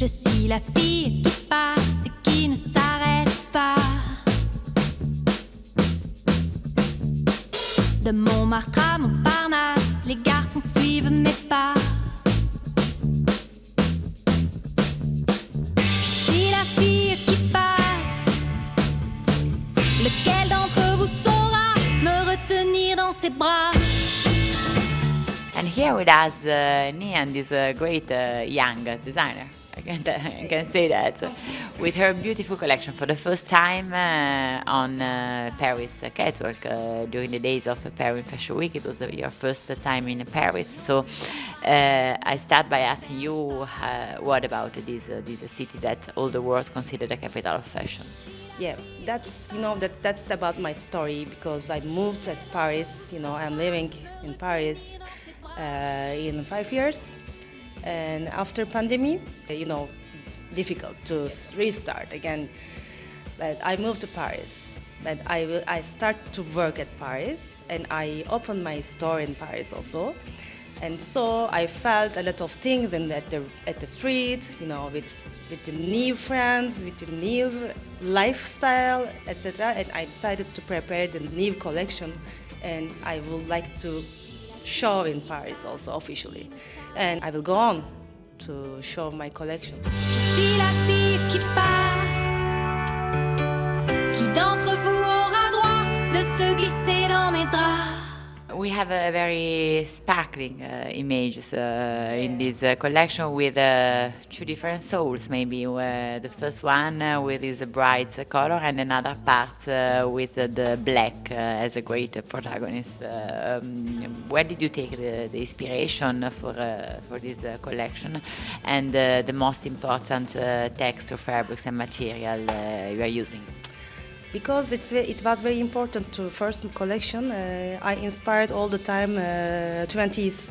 Je suis la fille qui passe et qui ne s'arrête pas. De Montmartre à Montparnasse, les garçons suivent mes pas. Je suis la fille qui passe. Lequel d'entre vous saura me retenir dans ses bras? And here with us, NIAN, this great young designer, I can say that, with her beautiful collection for the first time on Paris catwalk during the days of Paris Fashion Week. It was your first time in Paris, so I start by asking you, what about this city that all the world consider the capital of fashion? Yeah, that's about my story, because I moved to Paris. I'm living in Paris in 5 years, and after pandemic, difficult to restart again. But I moved to Paris. But I start to work at Paris, and I opened my store in Paris also. And so I felt a lot of things at the street, with the new friends, with the new lifestyle, etc. And I decided to prepare the new collection, and I would like to show in Paris also officially. And I will go on to show my collection. Je suis la fille qui passe. Qui d'entre vous aura droit de se glisser dans mes draps? We have a very sparkling images in this collection with two different souls, maybe. The first one with this bright color, and another part with the black as a great protagonist. Where did you take the inspiration for this collection, and the most important texture, fabrics and material you are using? Because it was very important to first collection. I inspired all the time 20s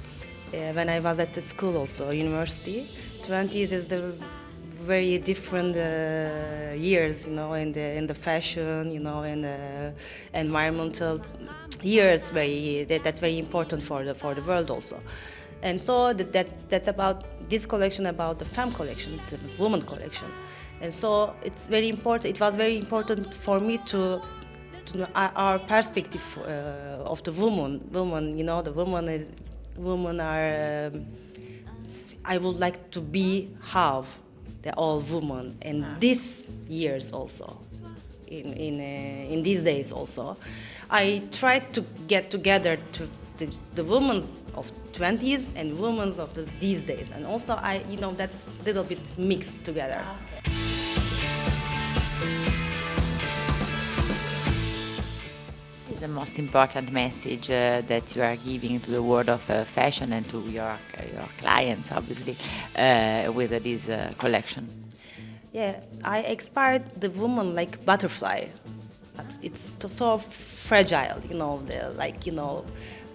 when I was at the school also, university. 20s is the very different years, in the fashion, in the environmental years. That's very important for the world also. And so that's about this collection, about the femme collection. It's a woman collection. And so it's very important. It was very important for me to know our perspective of the woman. The women are. I would like to be how the all women in these years also, in these days also. I tried to get together to the women of 20s and women of these days, and also that's a little bit mixed together. The most important message that you are giving to the world of fashion and to your clients, obviously, with this collection? Yeah, I inspired the woman like butterfly, but it's so fragile.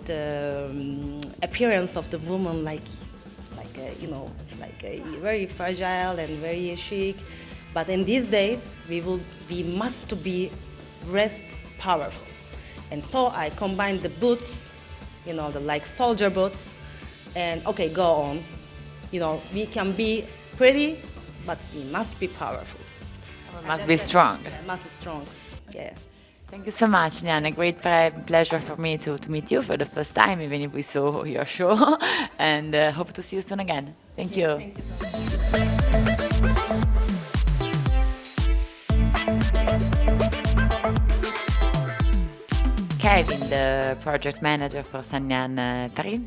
The appearance of the woman like a very fragile and very chic. But in these days, we must be rest powerful. And so I combined the boots, the soldier boots, and okay, go on. We can be pretty, but we must be powerful. We must be strong. Must be strong, yeah. Thank you so much, NIAN. A great pleasure for me to meet you for the first time, even if we saw your show, and hope to see you soon again. Thank you. Thank you. Kevin, the project manager for NIAN Paris.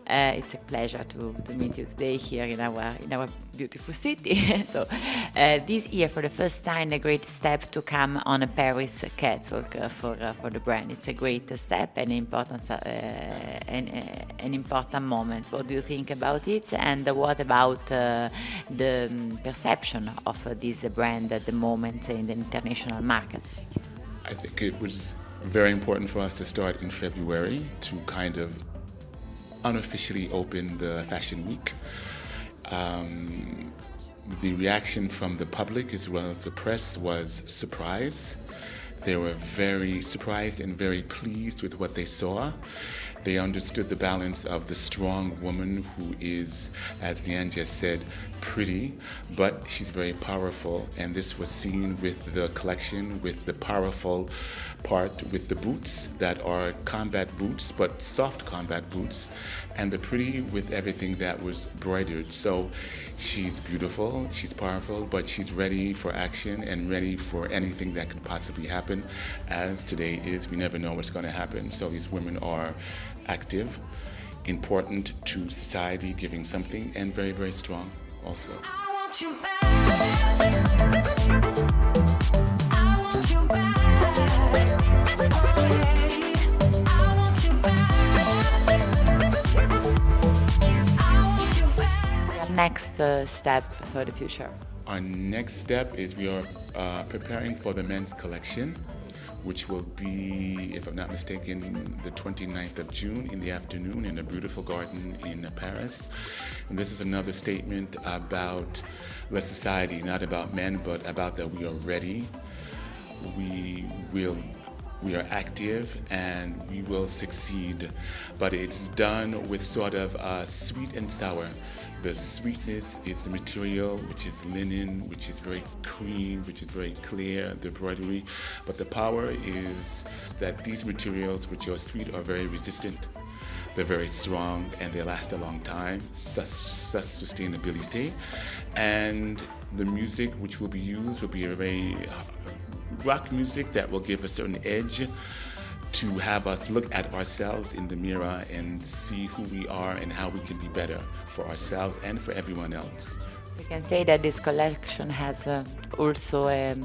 It's a pleasure to meet you today here in our beautiful city. So this year, for the first time, a great step to come on a Paris catwalk for the brand. It's a great step and an important moment. What do you think about it? And what about the perception of this brand at the moment in the international markets? I think it was very important for us to start in February to kind of unofficially open the Fashion Week. The reaction from the public as well as the press was surprise. They were very surprised and very pleased with what they saw. They understood the balance of the strong woman who is, as NIAN just said, pretty, but she's very powerful. And this was seen with the collection, with the powerful part, with the boots that are combat boots, but soft combat boots, and the pretty with everything that was broidered. So she's beautiful, she's powerful, but she's ready for action and ready for anything that could possibly happen. As today is, we never know what's going to happen. So these women are active, important to society, giving something, and very, very strong also. I want you back. I want you back. Oh, yeah. I want you back. I want you back. Your next step for the future? Our next step is we are preparing for the men's collection, which will be, if I'm not mistaken, the 29th of June in the afternoon in a beautiful garden in Paris. And this is another statement about the society, not about men, but about that we are ready, we are active, and we will succeed. But it's done with sort of sweet and sour. The sweetness is the material, which is linen, which is very clean, which is very clear, the embroidery. But the power is that these materials, which are sweet, are very resistant. They're very strong and they last a long time, sustainability. And the music which will be used will be a very rock music that will give a certain edge to have us look at ourselves in the mirror and see who we are and how we can be better for ourselves and for everyone else. We can say that this collection has also a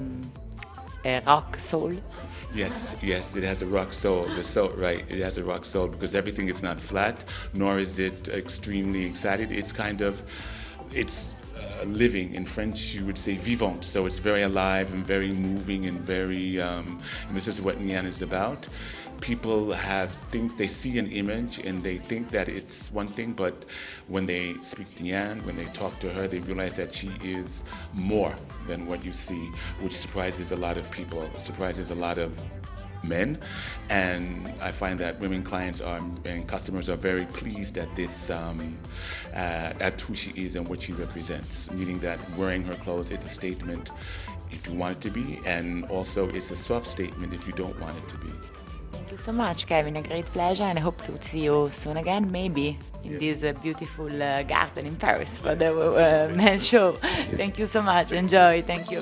rock soul. Yes, it has a rock soul. The soul, right? It has a rock soul because everything is not flat, nor is it extremely excited. It's kind of, it's living. In French, you would say vivant. So it's very alive and very moving and very. And this is what NIAN is about. People have things, they see an image and they think that it's one thing, but when they speak to NIAN, when they talk to her, they realize that she is more than what you see, which surprises a lot of people, surprises a lot of men. And I find that women clients and customers are very pleased at this, at who she is and what she represents, meaning that wearing her clothes is a statement if you want it to be, and also it's a soft statement if you don't want it to be. Thank you so much, Kevin. A great pleasure, and I hope to see you soon again, maybe in this beautiful garden in Paris for the men's show. Thank you so much. Enjoy. Thank you.